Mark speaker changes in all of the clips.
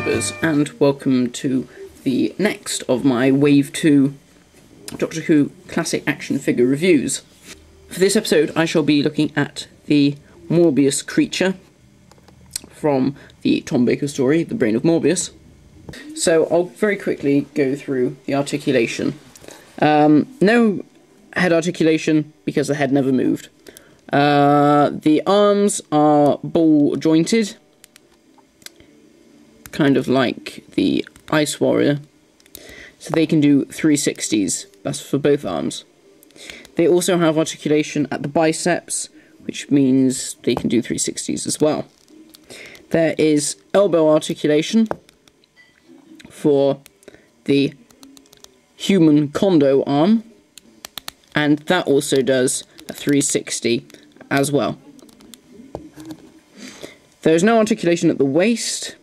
Speaker 1: subscribers, and welcome to the next of my Wave 2 Doctor Who classic action figure reviews. For this episode I shall be looking at the Morbius creature from the Tom Baker story, The Brain of Morbius. So I'll very quickly go through the articulation. No head articulation because the head never moved. The arms are ball jointed, kind of like the Ice Warrior, so they can do 360s, that's for both arms. They also have articulation at the biceps, which means they can do 360s as well. There is elbow articulation for the human Kondo arm, and that also does a 360 as well. There's no articulation at the waist.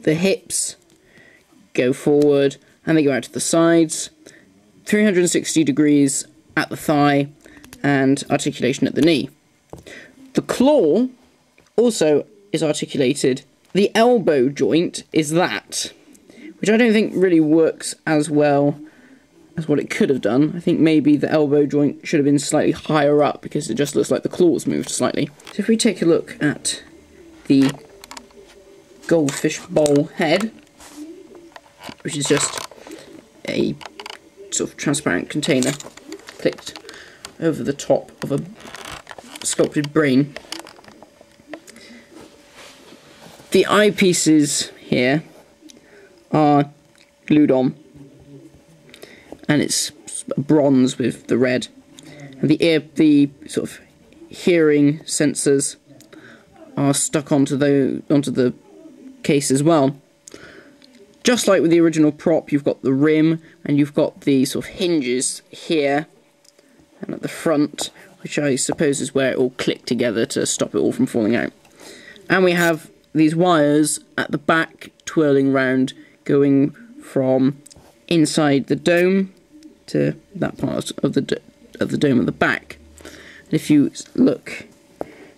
Speaker 1: The hips go forward and they go out to the sides, 360 degrees at the thigh, and articulation at the knee. The claw also is articulated. The elbow joint is that, which I don't think really works as well as what it could have done. I think maybe the elbow joint should have been slightly higher up because it just looks like the claws moved slightly. So if we take a look at the Goldfish bowl head, which is just a sort of transparent container clicked over the top of a sculpted brain. The eyepieces here are glued on, and it's bronze with the red, and the sort of hearing sensors are stuck onto the case as well. Just like with the original prop, you've got the rim and you've got the sort of hinges here and at the front, which I suppose is where it all clicked together to stop it all from falling out. And we have these wires at the back twirling round, going from inside the dome to that part of the dome at the back. And if you look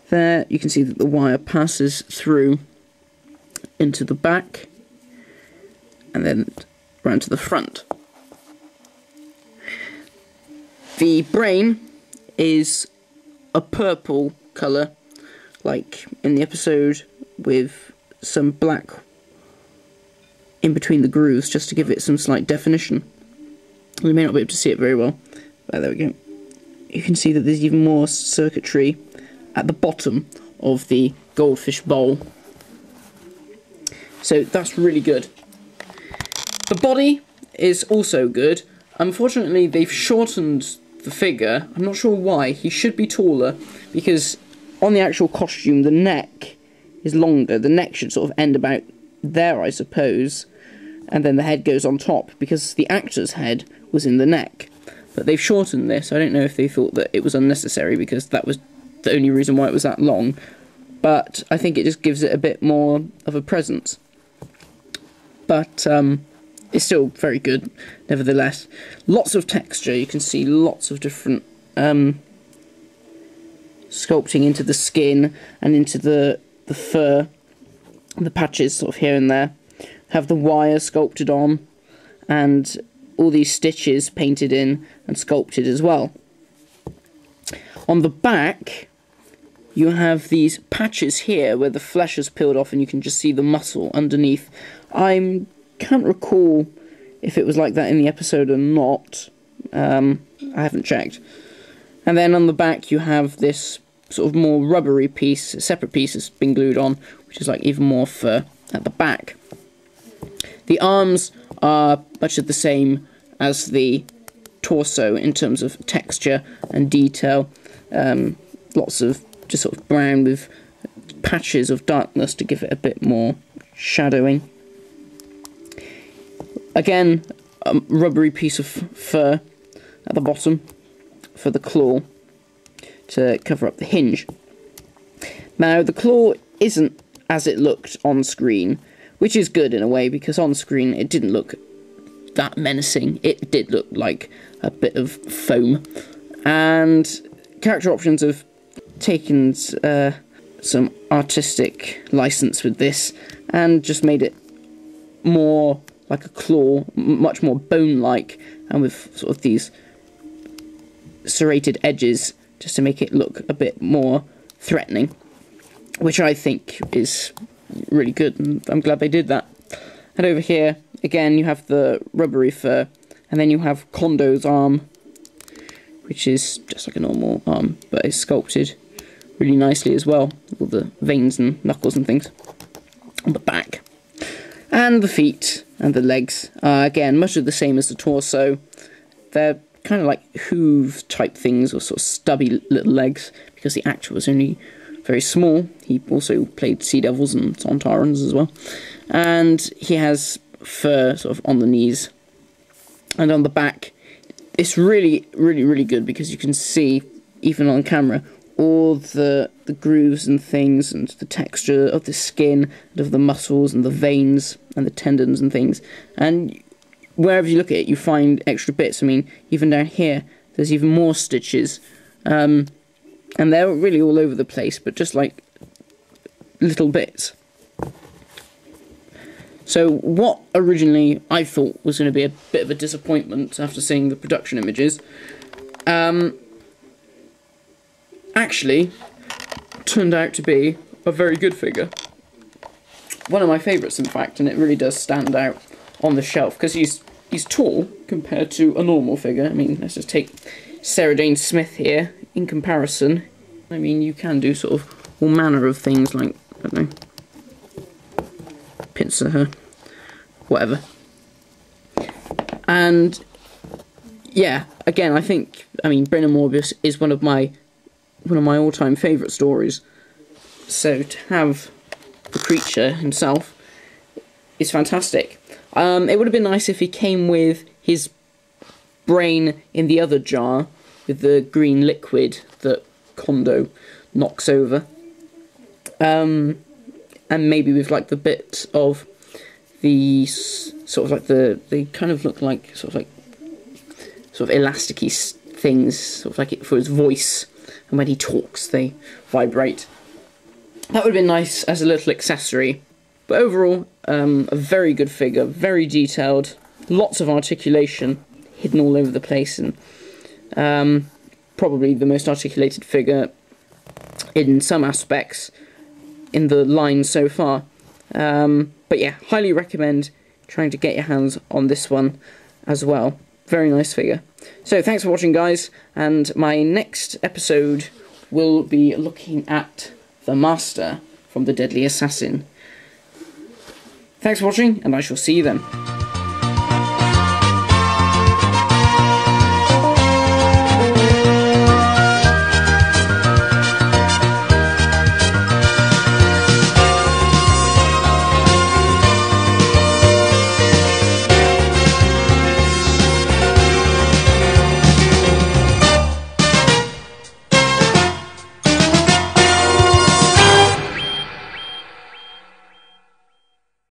Speaker 1: there, you can see that the wire passes through into the back and then round to the front. The brain is a purple colour, like in the episode, with some black in between the grooves, just to give it some slight definition. We may not be able to see it very well, but there we go. You can see that there's even more circuitry at the bottom of the Goldfish bowl. So that's really good. The body is also good. Unfortunately, they've shortened the figure. I'm not sure why. He should be taller, because on the actual costume, the neck is longer. The neck should sort of end about there, I suppose, and then the head goes on top, because the actor's head was in the neck. But they've shortened this. I don't know if they thought that it was unnecessary, because that was the only reason why it was that long. But I think it just gives it a bit more of a presence. But it's still very good, nevertheless. Lots of texture. You can see lots of different sculpting into the skin and into the fur, the patches sort of here and there. Have the wire sculpted on, and all these stitches painted in and sculpted as well. On the back, you have these patches here where the flesh is peeled off and you can just see the muscle underneath. I can't recall if it was like that in the episode or not. I haven't checked. And then on the back you have this sort of more rubbery piece, a separate piece that's been glued on, which is like even more fur at the back. The arms are much of the same as the torso in terms of texture and detail. Lots of just sort of brown with patches of darkness to give it a bit more shadowing. Again, a rubbery piece of fur at the bottom for the claw to cover up the hinge. Now, the claw isn't as it looked on screen, which is good in a way, because on screen it didn't look that menacing. It did look like a bit of foam. And character options have taken some artistic license with this and just made it more like a claw, much more bone-like, and with sort of these serrated edges, just to make it look a bit more threatening, which I think is really good, and I'm glad they did that. And over here, again, you have the rubbery fur, and then you have Kondo's arm, which is just like a normal arm, but it's sculpted really nicely as well, all the veins and knuckles and things on the back. And the feet and the legs are, again, much of the same as the torso. They're kind of like hoof type things, or sort of stubby little legs, because the actor was only very small. He also played Sea Devils and Sontarans as well. And he has fur sort of on the knees and on the back. It's really, really, really good, because you can see, even on camera, all the grooves and things, and the texture of the skin, and of the muscles, and the veins, and the tendons and things. And wherever you look at it, you find extra bits. I mean, even down here, there's even more stitches. And they're really all over the place, but just like little bits. So what originally I thought was going to be a bit of a disappointment after seeing the production images, actually turned out to be a very good figure. One of my favourites, in fact, and it really does stand out on the shelf, because he's tall compared to a normal figure. I mean, let's just take Sarah Jane Smith here in comparison. I mean, you can do sort of all manner of things, like, I don't know, pincer her, whatever. And yeah, again, I mean, Brynner Morbius is one of my all-time favourite stories. So to have the creature himself is fantastic. It would have been nice if he came with his brain in the other jar with the green liquid that Kondo knocks over. And maybe with like the bit of the sort of like they kind of look like sort of elasticy things, sort of like it for his voice, and when he talks they vibrate. That would have been nice as a little accessory. But overall, a very good figure, very detailed, lots of articulation hidden all over the place, and probably the most articulated figure in some aspects in the line so far. But yeah, highly recommend trying to get your hands on this one as well. Very nice figure. So thanks for watching, guys, and my next episode will be looking at the Master from The Deadly Assassin. Thanks for watching, and I shall see you then.